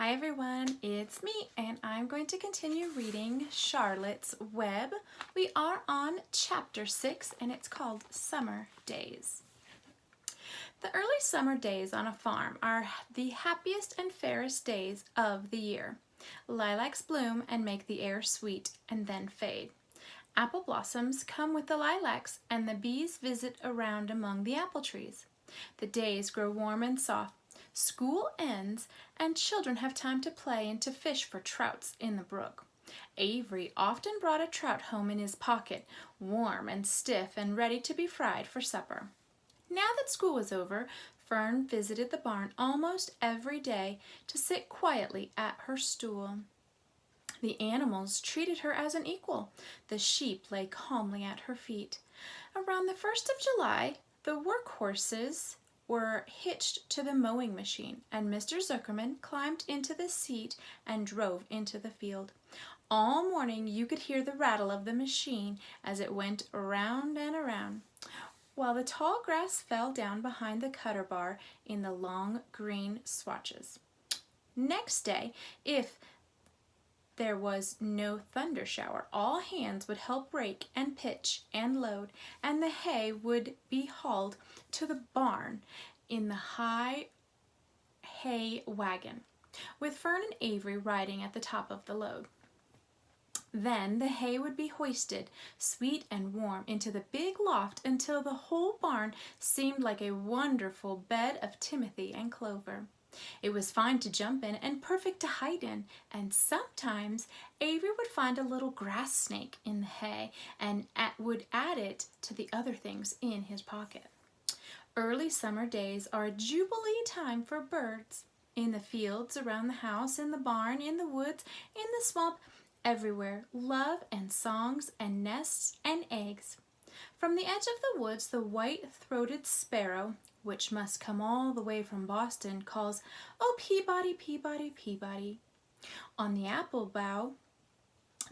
Hi everyone, it's me and I'm going to continue reading Charlotte's Web. We are on chapter 6 and it's called Summer Days. The early summer days on a farm are the happiest and fairest days of the year. Lilacs bloom and make the air sweet and then fade. Apple blossoms come with the lilacs and the bees visit around among the apple trees. The days grow warm and soft. School ends, and children have time to play and to fish for trouts in the brook. Avery often brought a trout home in his pocket, warm and stiff and ready to be fried for supper. Now that school was over, Fern visited the barn almost every day to sit quietly at her stool. The animals treated her as an equal. The sheep lay calmly at her feet. Around the 1st of July, the workhorses were hitched to the mowing machine, and Mr. Zuckerman climbed into the seat and drove into the field. All morning you could hear the rattle of the machine as it went around and around, while the tall grass fell down behind the cutter bar in the long green swatches. Next day, if there was no thunder shower, all hands would help rake and pitch and load, and the hay would be hauled to the barn in the high hay wagon, with Fern and Avery riding at the top of the load. Then the hay would be hoisted, sweet and warm, into the big loft until the whole barn seemed like a wonderful bed of timothy and clover. It was fine to jump in and perfect to hide in, and sometimes Avery would find a little grass snake in the hay and would add it to the other things in his pocket. Early summer days are a jubilee time for birds. In the fields, around the house, in the barn, in the woods, in the swamp, everywhere, love and songs and nests and eggs. From the edge of the woods, the white-throated sparrow, which must come all the way from Boston, calls, "Oh, Peabody, Peabody, Peabody." On the apple bough,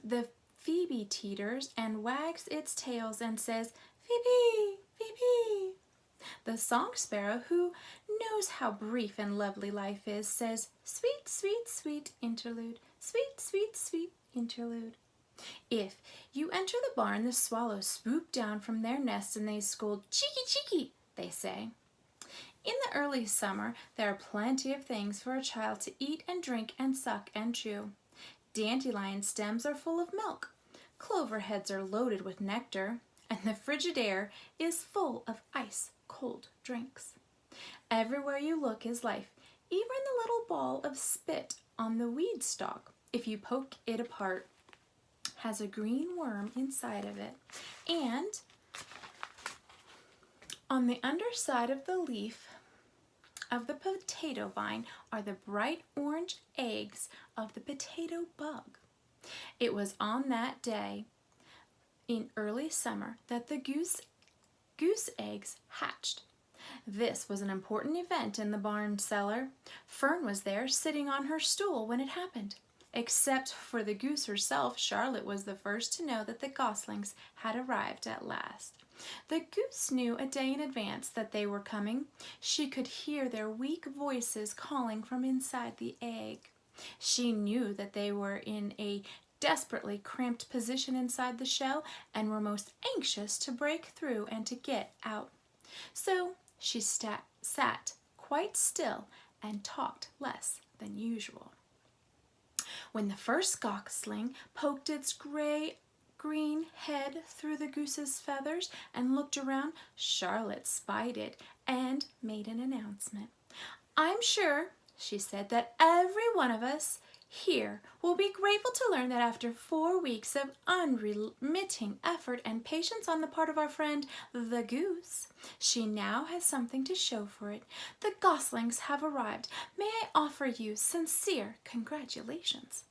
the phoebe teeters and wags its tails and says, "Phoebe, Phoebe." The song sparrow, who knows how brief and lovely life is, says, "Sweet, sweet, sweet interlude, sweet, sweet, sweet interlude." If you enter the barn, the swallows swoop down from their nests and they scold, "Cheeky, cheeky," they say. In the early summer, there are plenty of things for a child to eat and drink and suck and chew. Dandelion stems are full of milk, clover heads are loaded with nectar, and the frigid air is full of ice-cold drinks. Everywhere you look is life, even the little ball of spit on the weed stalk, if you poke it apart, has a green worm inside of it, and on the underside of the leaf of the potato vine are the bright orange eggs of the potato bug. It was on that day in early summer that the goose eggs hatched. This was an important event in the barn cellar. Fern was there, sitting on her stool when it happened. Except for the goose herself, Charlotte was the first to know that the goslings had arrived at last. The goose knew a day in advance that they were coming. She could hear their weak voices calling from inside the egg. She knew that they were in a desperately cramped position inside the shell and were most anxious to break through and to get out. So she sat quite still and talked less than usual. When the first gosling poked its green head through the goose's feathers and looked around, Charlotte spied it and made an announcement. "I'm sure," she said, "that every one of us here will be grateful to learn that after 4 weeks of unremitting effort and patience on the part of our friend the goose, she now has something to show for it. The goslings have arrived. May I offer you sincere congratulations?"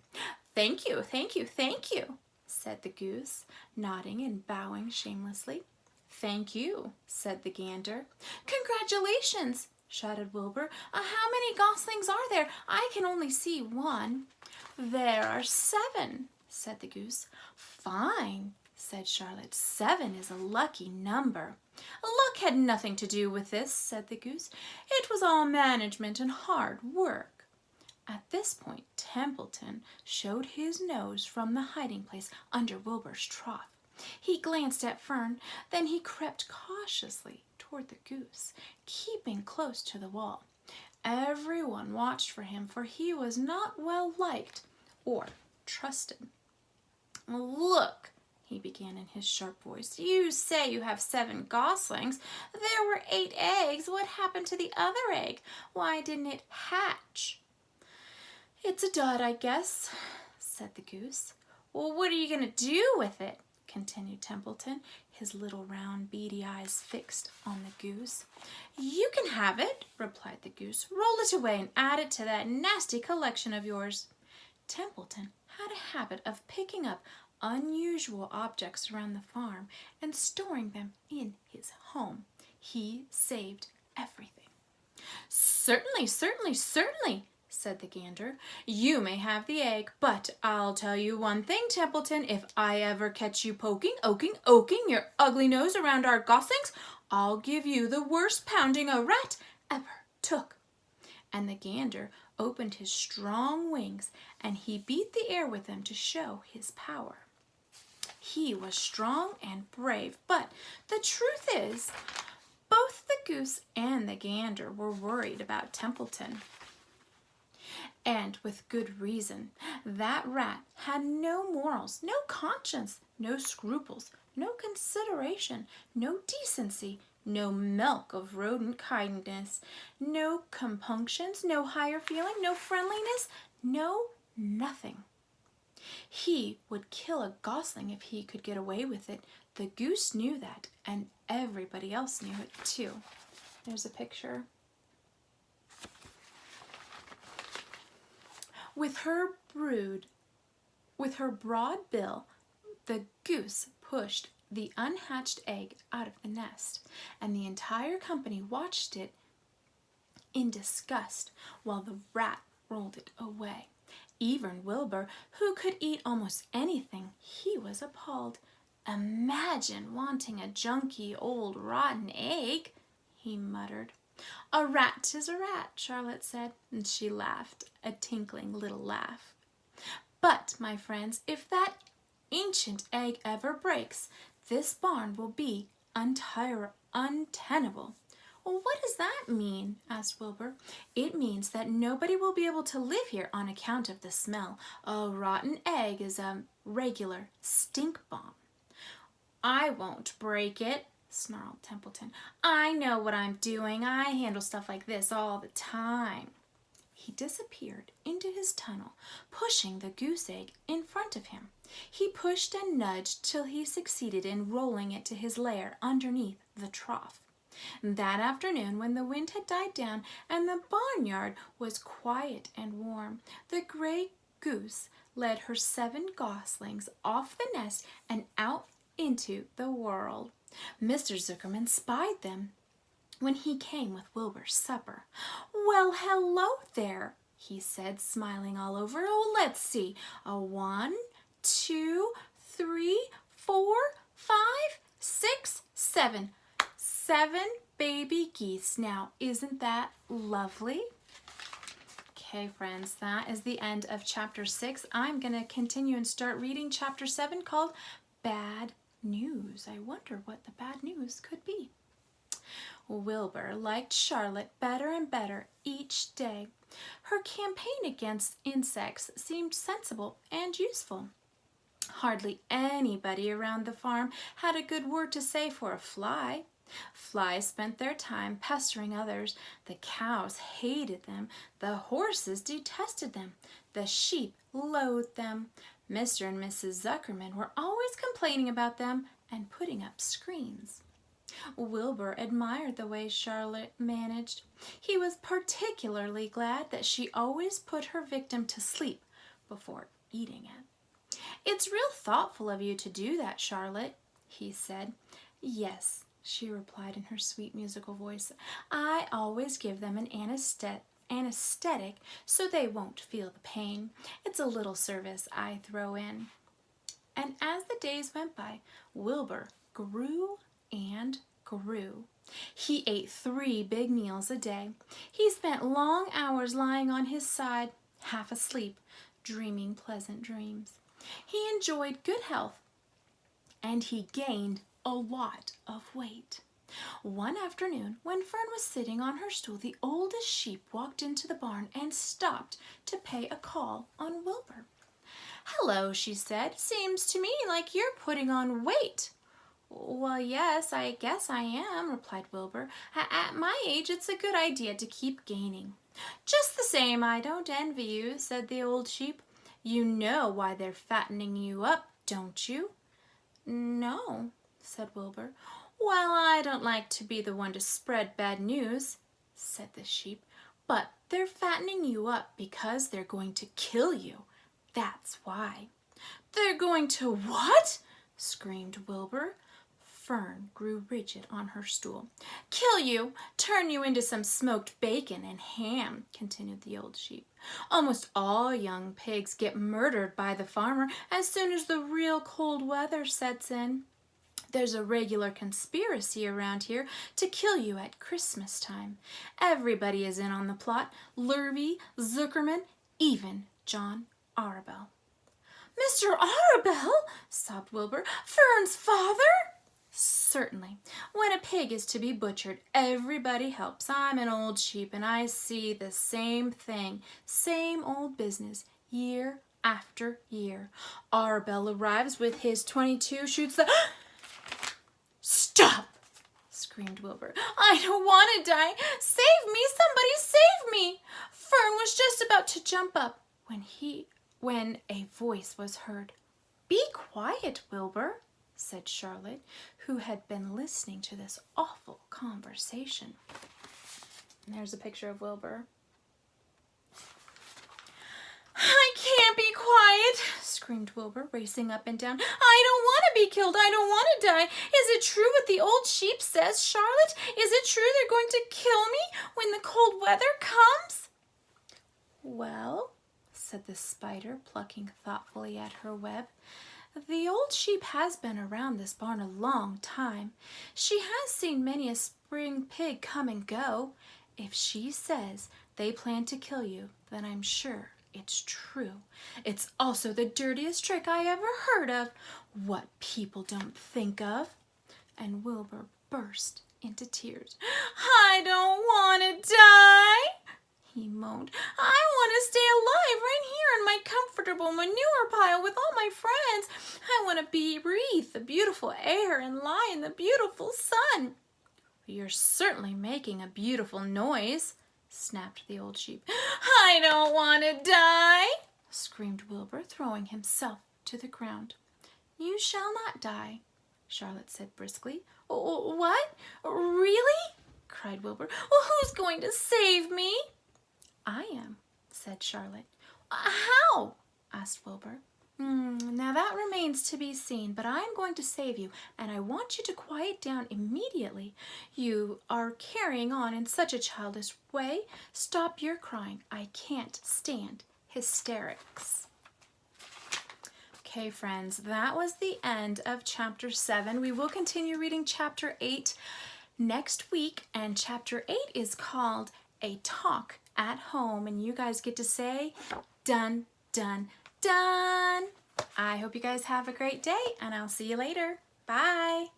"Thank you, thank you, thank you," said the goose, nodding and bowing shamelessly. "Thank you," said the gander. "Congratulations!" shouted Wilbur. "How many goslings are there? I can only see one." "There are 7, said the goose. "Fine," said Charlotte. "7 is a lucky number." "Luck had nothing to do with this," said the goose. "It was all management and hard work." At this point, Templeton showed his nose from the hiding place under Wilbur's trough. He glanced at Fern, then he crept cautiously toward the goose, keeping close to the wall. Everyone watched for him, for he was not well liked or trusted. "Look," he began in his sharp voice, "you say you have 7 goslings. There were 8 eggs. What happened to the other egg? Why didn't it hatch?" "It's a dud, I guess," said the goose. "Well, what are you going to do with it?" continued Templeton, his little round beady eyes fixed on the goose. "You can have it," replied the goose. "Roll it away and add it to that nasty collection of yours." Templeton had a habit of picking up unusual objects around the farm and storing them in his home. He saved everything. "Certainly, certainly, certainly," said the gander. "You may have the egg, but I'll tell you one thing, Templeton. If I ever catch you poking your ugly nose around our goslings, I'll give you the worst pounding a rat ever took." And the gander opened his strong wings, and he beat the air with them to show his power. He was strong and brave, but the truth is, both the goose and the gander were worried about Templeton. And with good reason. That rat had no morals, no conscience, no scruples, no consideration, no decency, no milk of rodent kindness, no compunctions, no higher feeling, no friendliness, no nothing. He would kill a gosling if he could get away with it. The goose knew that, and everybody else knew it too. There's a picture. With her broad bill, the goose pushed the unhatched egg out of the nest, and the entire company watched it in disgust while the rat rolled it away. Even Wilbur, who could eat almost anything, he was appalled. "Imagine wanting a junky old rotten egg," he muttered. "A rat is a rat," Charlotte said, and she laughed, a tinkling little laugh. "But, my friends, if that ancient egg ever breaks, this barn will be untenable." "Well, what does that mean?" asked Wilbur. "It means that nobody will be able to live here on account of the smell. A rotten egg is a regular stink bomb." "I won't break it," snarled Templeton. "I know what I'm doing. I handle stuff like this all the time." He disappeared into his tunnel, pushing the goose egg in front of him. He pushed and nudged till he succeeded in rolling it to his lair underneath the trough. That afternoon, when the wind had died down and the barnyard was quiet and warm, the gray goose led her 7 goslings off the nest and out into the world. Mr. Zuckerman spied them when he came with Wilbur's supper. "Well, hello there," he said, smiling all over. "Oh, let's see. 1, 2, 3, 4, 5, 6, 7. 7 baby geese. Now, isn't that lovely?" Okay, friends, that is the end of chapter 6. I'm going to continue and start reading chapter 7 called Bad News. I wonder what the bad news could be. Wilbur liked Charlotte better and better each day. Her campaign against insects seemed sensible and useful. Hardly anybody around the farm had a good word to say for a fly. Flies spent their time pestering others. The cows hated them. The horses detested them. The sheep loathed them. Mr. and Mrs. Zuckerman were always complaining about them and putting up screens. Wilbur admired the way Charlotte managed. He was particularly glad that she always put her victim to sleep before eating it. "It's real thoughtful of you to do that, Charlotte," he said. "Yes," she replied in her sweet musical voice. "I always give them an anesthetic so they won't feel the pain. It's a little service I throw in." And as the days went by, Wilbur grew and grew. He ate 3 big meals a day. He spent long hours lying on his side. half asleep, dreaming pleasant dreams. He enjoyed good health, and he gained a lot of weight. One afternoon, when Fern was sitting on her stool, the oldest sheep walked into the barn and stopped to pay a call on Wilbur. "Hello," she said. "Seems to me like you're putting on weight." "Well, yes, I guess I am," replied Wilbur. "At my age, it's a good idea to keep gaining." "Just the same, I don't envy you," said the old sheep. "You know why they're fattening you up, don't you?" "No," said Wilbur. "Well, I don't like to be the one to spread bad news," said the sheep, "but they're fattening you up because they're going to kill you. That's why." "They're going to what?" screamed Wilbur. Fern grew rigid on her stool. "Kill you, turn you into some smoked bacon and ham," continued the old sheep. "Almost all young pigs get murdered by the farmer as soon as the real cold weather sets in. There's a regular conspiracy around here to kill you at Christmas time. Everybody is in on the plot. Lurvy, Zuckerman, even John Arabell." "Mr. Arabell!" sobbed Wilbur. "Fern's father?" "Certainly. When a pig is to be butchered, everybody helps. I'm an old sheep, and I see the same thing, same old business, year after year. Arabell arrives with his .22, shoots the... "Stop!" screamed Wilbur. "I don't want to die. Save me! Somebody save me!" Fern was just about to jump up when a voice was heard. "Be quiet, Wilbur," said Charlotte, who had been listening to this awful conversation. And there's a picture of Wilbur. "I can't be quiet," screamed Wilbur, racing up and down. "I don't want to be killed. I don't want to die. Is it true what the old sheep says, Charlotte? Is it true they're going to kill me when the cold weather comes?" "Well," said the spider, plucking thoughtfully at her web, "the old sheep has been around this barn a long time. She has seen many a spring pig come and go. If she says they plan to kill you, then I'm sure it's true. It's also the dirtiest trick I ever heard of. What people don't think of." And Wilbur burst into tears. "I don't want to die," he moaned. "I want to stay alive right here in my comfortable manure pile with all my friends. I want to breathe the beautiful air and lie in the beautiful sun." "You're certainly making a beautiful noise," snapped the old sheep. "I don't want to die," screamed Wilbur, throwing himself to the ground. "You shall not die," Charlotte said briskly. "What? Really?" cried Wilbur. "Well, who's going to save me?" "I am," said Charlotte. "How?" asked Wilbur. Now that remains to be seen, but I'm going to save you, and I want you to quiet down immediately. You are carrying on in such a childish way. Stop your crying. I can't stand hysterics." Okay, friends, that was the end of Chapter 7. We will continue reading Chapter 8 next week, and Chapter 8 is called A Talk at Home, and you guys get to say, "Done, done, done." I hope you guys have a great day, and I'll see you later. Bye.